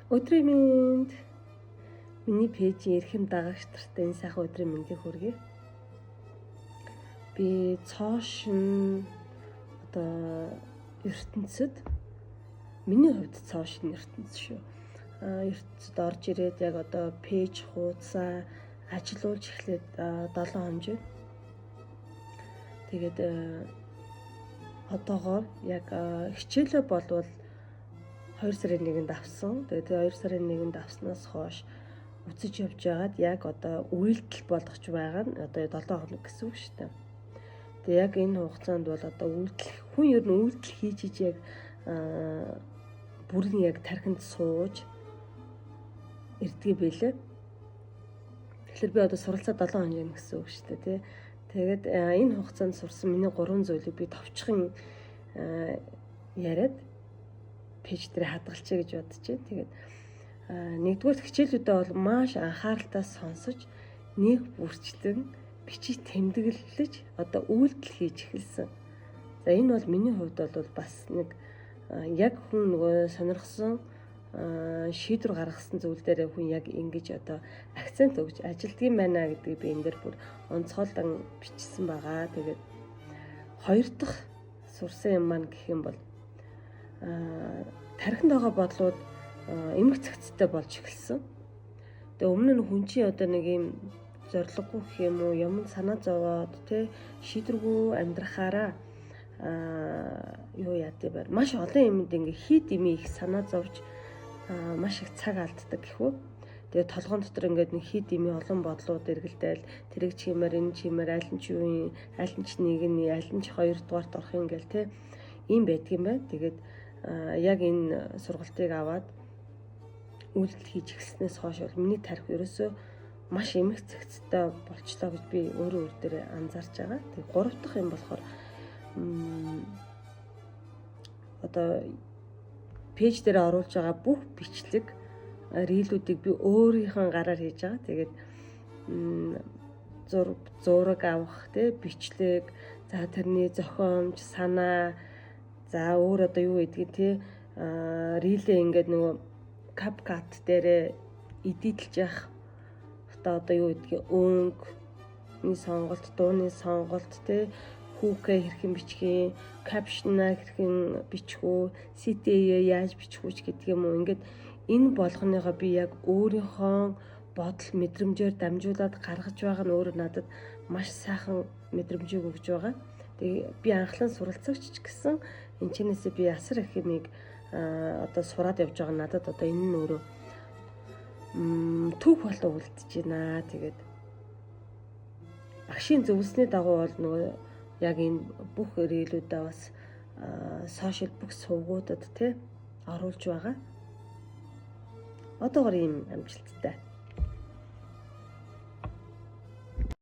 Өдрийн мэнд. Миний пэйжийн эрхэм дагагч нартай энэ сайхан өдрийн мэндийг хүргэе. Би цоошин ертөнцид миний хувьд цоошин ертөнц шүү. ертөнцид орж ирээд яг пэйж хуудасаа ажиллуулж эхлээд 7 хоног. Тэгээд одоогоор яг хичээлээ болвол 2 сарын 1-нд авсан. Тэгээд 2 сарын 1-нд авснаас хойш үцэж явж байгаад яг үйлдэл болгож байгаа нь 7 хоног гэсэн үг шүү дээ. Тэгээд яг энэ хугацаанд бол үйлдэл хүн ер нь үйлдэл хийж яг бүрэн яг тархинд сууж ирдгээ байлээ. Тэгэхээр би суралцаа 7 хоног гэсэн үг шүү дээ, тий. Тэгээд энэ хугацаанд сурсан миний 3 зүйлийг би товчхон яриад пэйж дээр хадгалчихъя гэж бодчихъя. Тэгээд нэгдүгээр хичээлүүдээ бол маш анхааралтай сонсож нэг бүрчлэн бичиж тэмдэглэж үйлдэл хийж эхэлсэн. За энэ бол миний хувьд бол бас нэг яг хүн нөгөө сонирхсон шийдвэр гаргасан зүйл дээр хүн яг ингэж акцент өгж ажилдгийм байна гэдгийг би энэ дээр бүр онцгойлон бичсэн байгаа. Тэгээд хоёр дахь сурсан юм маань гэх юм бол тархинд байгаа бодлууд эмх цэгцтэй болж эхэлсэн. Тэгээ өмнө нь хүн чинь нэг юм зориггүй гэх юм уу, юм санаа зовоод шийдвэргүй амьдрахаараа юу яадаг байр. Маш олон юмд ингээ хит ими их санаа зовж маш их цаг алддаг гэхүү. Тэгээ толгоон дотор ингээд нэг хит ими олон бодлууд эргэлдээл тэрэг чимээр энэ чимээр аль нь ч юу, аль нь ч нэг нь, аль нь ч хоёрдугаарт орох юм гээл ийм байдгийм бай. Тэгээд яг энэ сургалтыг аваад үйлдэл хийж эхэлснээс хойш бол миний тарих ерөөсөө маш эмх цэгцтэй болчлоо гэж би өөрөө өөр дээрээ анзаарч байгаа. Тэгээд 3 дахь юм болохоор пэйж дээр оруулж байгаа бүх бичлэг рилүүдийг би өөрийнхөө гараар хийж байгаа. Тэгээд зураг авах, бичлэг, за тэрний зохиомж, санаа, за өөр юу гэдгийг рилээ ингээд нөгөө CapCut дээрээ эдитлж явах юу гэдгийг өнгөний сонголт, дууны сонголт, хүүкээ хэрхэн бичих, капшнаа хэрхэн бичих үү, CTA яаж бичих үү гэдэг юм уу. Ингээд энэ болгоныгоо би яг өөрийнхөө бодол мэдрэмжээр дамжуулаад гаргаж байгаа нь өөрөө надад маш сайхан мэдрэмжийг өгж байгаа. Тэгээ би анхлан суралцагч гэсэн энэ чинээсээ би асар их юмыг сураад явж байгаа. Надад энэ нь өөрөө түүх болоо үлдэж байна. Тэгээд багшийн зөвлөсний дагуу бол нөгөө яг энэ бүх рилүүдээ бас сошиал бүх сувгуудад оруулж байгаа. Одоогоор ийм амжилттай.